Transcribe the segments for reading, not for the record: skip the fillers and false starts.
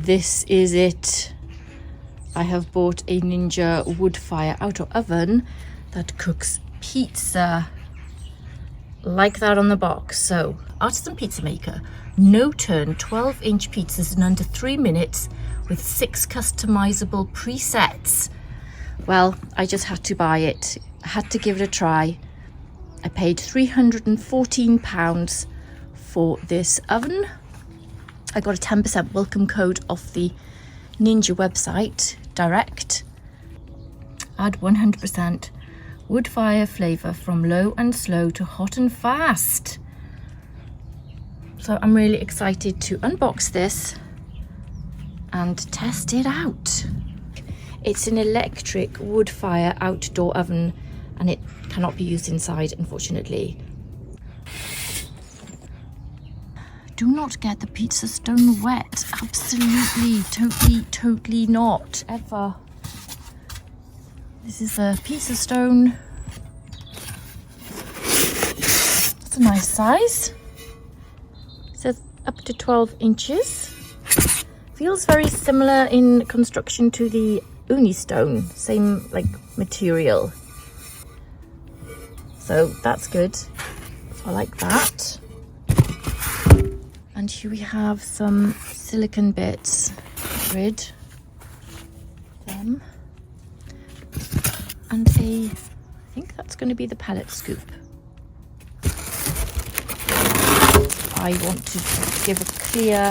this is it. I have bought a Ninja Woodfire Outdoor Oven that cooks pizza like that on the box. So, Artisan pizza maker, no turn, 12-inch pizzas in under 3 minutes with 6 customizable presets. Well, I just had to buy it. I had to give it a try. I paid £314 for this oven. I got a 10% welcome code off the Ninja website direct. Add 100% wood fire flavour from low and slow to hot and fast. So I'm really excited to unbox this and test it out. It's an electric wood fire outdoor oven and it cannot be used inside, unfortunately. Do not get the pizza stone wet. Absolutely, totally not, ever. This is a pizza stone. It's a nice size. It says up to 12 inches. Feels very similar in construction to the Ooni stone. Same like material. So that's good. So I like that. And here we have some silicone bits. Rid them. And I think that's going to be the pellet scoop. I want to give a clear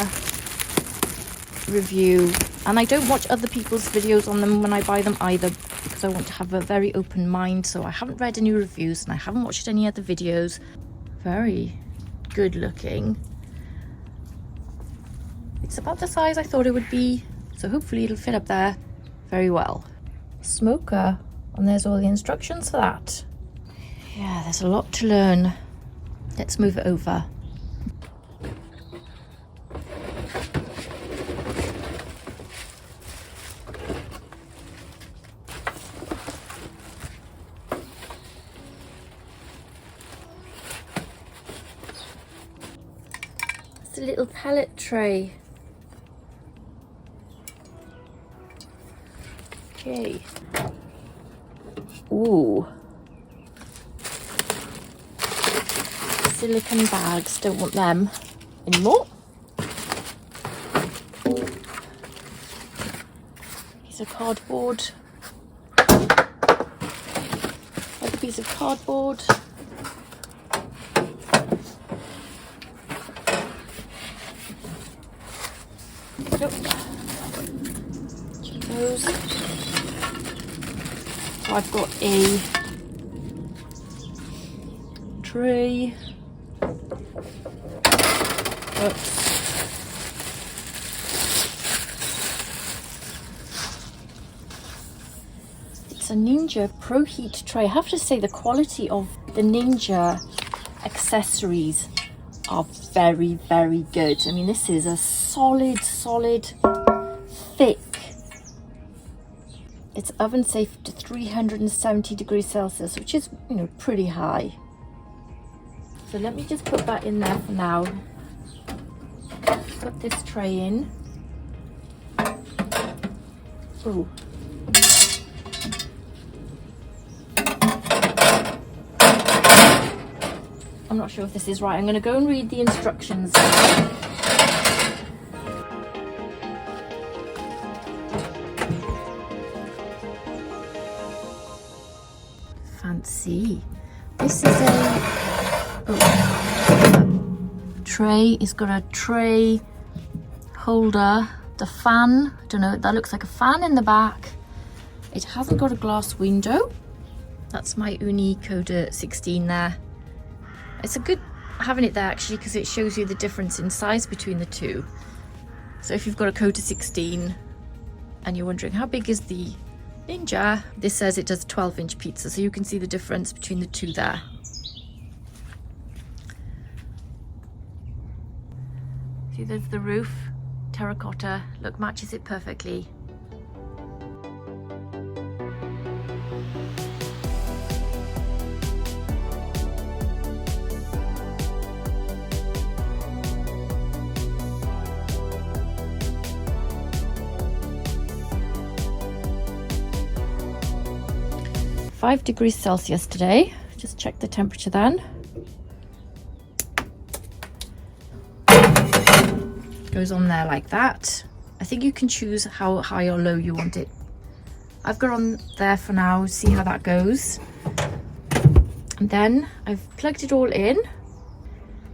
review, and I don't watch other people's videos on them when I buy them either, because I want to have a very open mind. So I haven't read any reviews and I haven't watched any other videos. Very good looking. It's about the size I thought it would be, so hopefully it'll fit up there very well. Smoker, and there's all the instructions for that. Yeah, there's a lot to learn. Let's move it over. It's a little pellet tray. Okay. Ooh. Silicone bags, don't want them anymore. Piece of cardboard. Like a piece of cardboard. Those. So I've got a tray. Oops. It's a Ninja Preheating tray. I have to say the quality of the Ninja accessories are very, very good. I mean, this is a solid, thick. It's oven safe to 370 degrees Celsius, which is, you know, pretty high. So let me just put that in there for now. Put this tray in. Ooh. I'm not sure if this is right. I'm going to go and read the instructions. Fancy. This is a tray. It's got a tray holder. The fan, I don't know, that looks like a fan in the back. It hasn't got a glass window. That's my Ooni Koda 16 there. It's a good having it there actually, because it shows you the difference in size between the two. So if you've got a Koda 16 and you're wondering how big is the Ninja, this says it does 12-inch pizza, so you can see the difference between the two there. See, there's the roof, terracotta, look, matches it perfectly. 5 degrees Celsius today. Just check the temperature then. Goes on there like that. I think you can choose how high or low you want it. I've got on there for now, see how that goes. And then I've plugged it all in.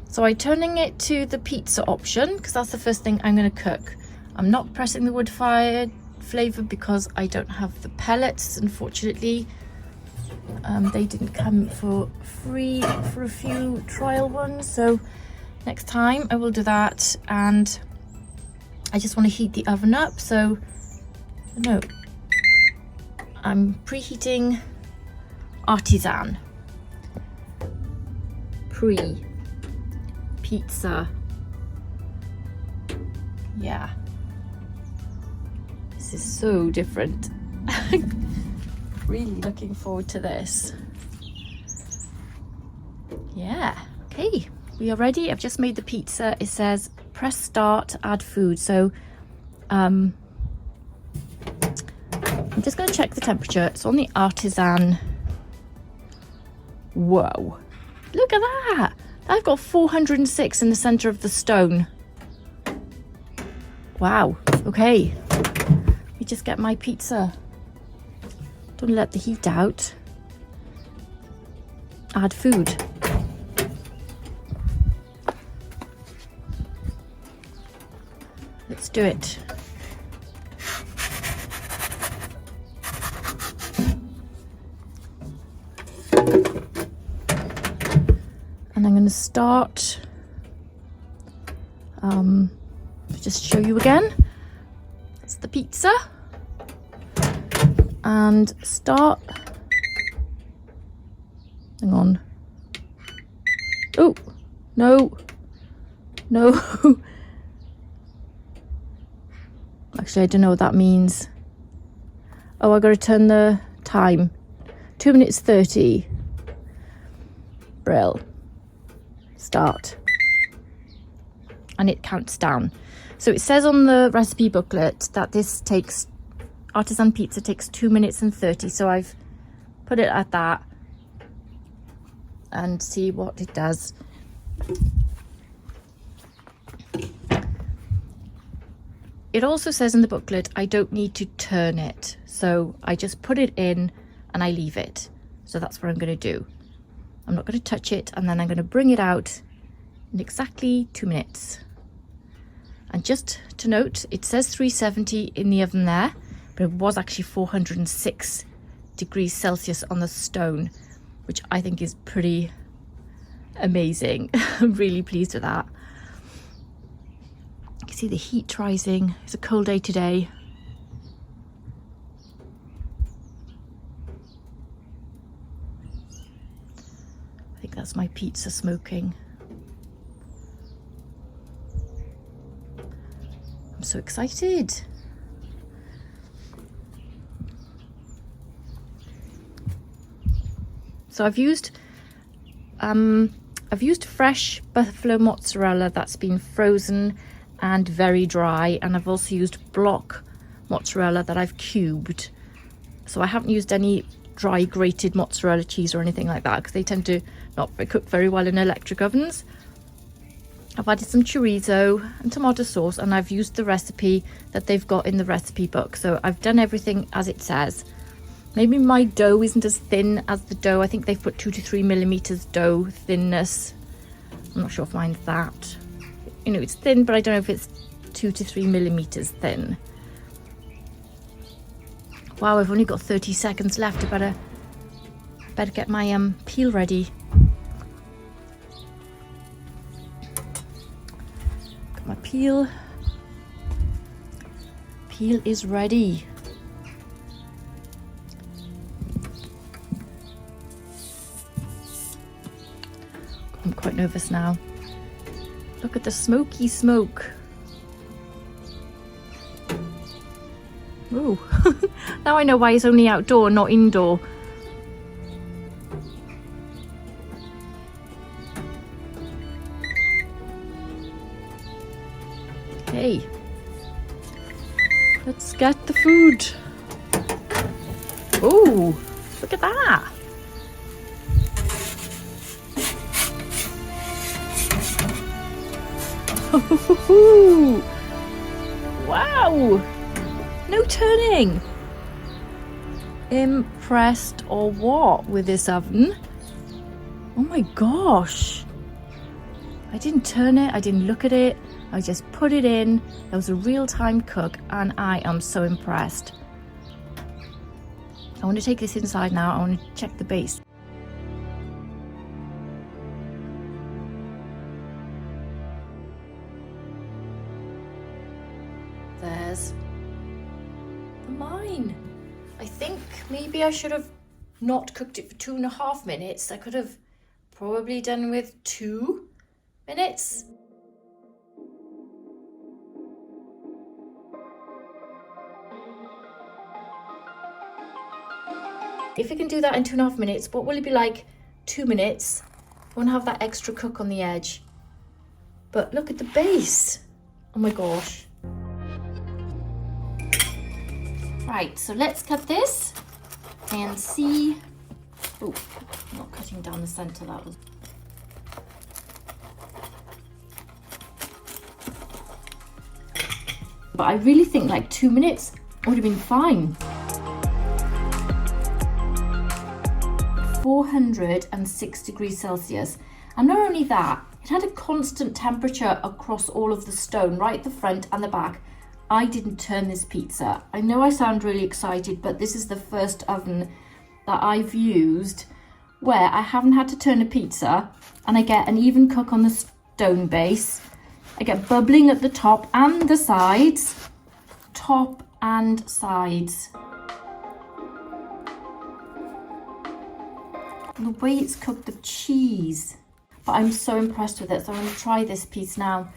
So I'm turning it to the pizza option because that's the first thing I'm going to cook. I'm not pressing the wood fire flavour because I don't have the pellets, unfortunately. They didn't come for free for a few trial ones, so next time I will do that. And I just want to heat the oven up, so no, I'm preheating Artisan pizza. Yeah, this is so different. Really looking forward to this. Yeah, okay, we are ready. I've just made the pizza. It says press start, add food. So I'm just going to check the temperature. It's on the Artisan. Whoa, look at that. I've got 406 in the center of the stone. Wow, okay. Let me just get my pizza. Don't let the heat out. Add food. Let's do it. And I'm going to start, just show you again. It's the pizza. And start. Hang on. Oh, no. No. Actually, I don't know what that means. Oh, I got to turn the time. 2 minutes 30. Brill. Start. And it counts down. So it says on the recipe booklet that this takes, Artisan pizza takes 2 minutes and 30. So I've put it at that and see what it does. It also says in the booklet I don't need to turn it, so I just put it in and I leave it. So that's what I'm going to do. I'm not going to touch it, and then I'm going to bring it out in exactly 2 minutes. And just to note, it says 370 in the oven there, but it was actually 406 degrees Celsius on the stone, which I think is pretty amazing. I'm really pleased with that. You can see the heat rising. It's a cold day today. I think that's my pizza smoking. I'm so excited. So I've used fresh buffalo mozzarella that's been frozen and very dry, and I've also used block mozzarella that I've cubed. So I haven't used any dry grated mozzarella cheese or anything like that because they tend to not cook very well in electric ovens. I've added some chorizo and tomato sauce, and I've used the recipe that they've got in the recipe book. So I've done everything as it says. Maybe my dough isn't as thin as the dough. I think they've put 2 to 3 millimeters dough thinness. I'm not sure if mine's that. You know, it's thin, but I don't know if it's 2 to 3 millimeters thin. Wow, I've only got 30 seconds left. I better get my peel ready. Got my peel. Peel is ready. I'm quite nervous now. Look at the smoky smoke. Ooh. Now I know why it's only outdoor, not indoor. Okay. Let's get the food. Oh, Look at that. Wow. No turning. Impressed or what with this oven? Oh my gosh. I didn't turn it, I didn't look at it, I just put it in. That was a real-time cook and I am so impressed. I want to take this inside now. I want to check the base. There's the mine. I think maybe I should have not cooked it for 2.5 minutes. I could have probably done with 2 minutes. If I can do that in 2.5 minutes, what will it be like 2 minutes? I want to have that extra cook on the edge. But look at the base. Oh my gosh. Right, so let's cut this and see. Oh, I'm not cutting down the center, that was. But I really think like 2 minutes would have been fine. 406 degrees Celsius. And not only that, it had a constant temperature across all of the stone, right at the front and the back. I didn't turn this pizza. I know I sound really excited, but this is the first oven that I've used where I haven't had to turn a pizza and I get an even cook on the stone base. I get bubbling at the top and the sides. Top and sides. And the way it's cooked the cheese. But I'm so impressed with it, so I'm going to try this piece now.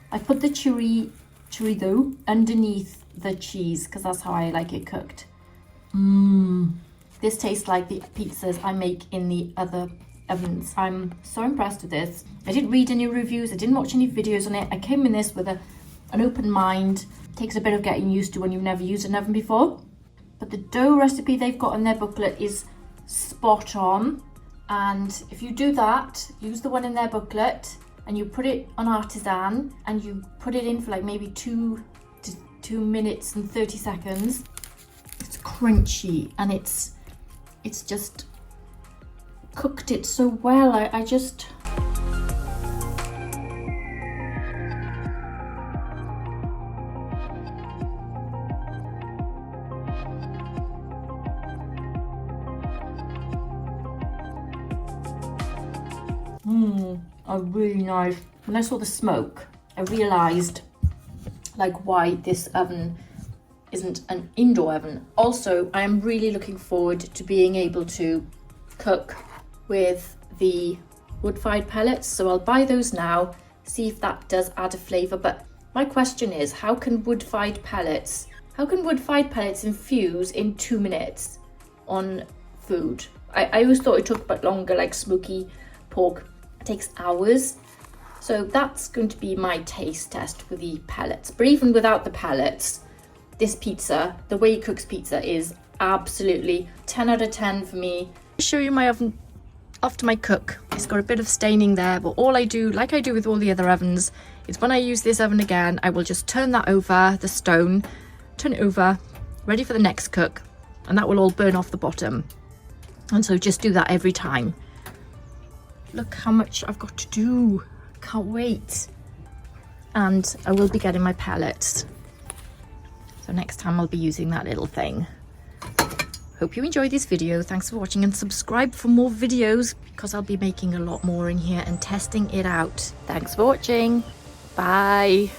I put the chorizo underneath the cheese because that's how I like it cooked. This tastes like the pizzas I make in the other ovens. I'm so impressed with this. I didn't read any reviews, I didn't watch any videos on it. I came in this with an open mind. It takes a bit of getting used to when you've never used an oven before. But the dough recipe they've got in their booklet is spot on. And if you do that, use the one in their booklet and you put it on Artisan and you put it in for like maybe 2 minutes and 30 seconds. It's crunchy and it's just cooked it so well. I just are really nice. When I saw the smoke, I realized like why this oven isn't an indoor oven. Also, I am really looking forward to being able to cook with the wood-fired pellets. So I'll buy those now, see if that does add a flavor. But my question is, how can wood-fired pellets infuse in 2 minutes on food? I always thought it took but longer, like smoky pork takes hours. So that's going to be my taste test with the pellets. But even without the pellets, this pizza, the way it cooks pizza is absolutely 10 out of 10 for me. I'll show you my oven after my cook. It's got a bit of staining there, but all I do, like I do with all the other ovens, is when I use this oven again, I will just turn that over, the stone, turn it over, ready for the next cook, and that will all burn off the bottom. And so just do that every time. Look how much I've got to do. Can't wait. And I will be getting my pellets. So next time I'll be using that little thing. Hope you enjoyed this video. Thanks for watching and subscribe for more videos because I'll be making a lot more in here and testing it out. Thanks for watching. Bye.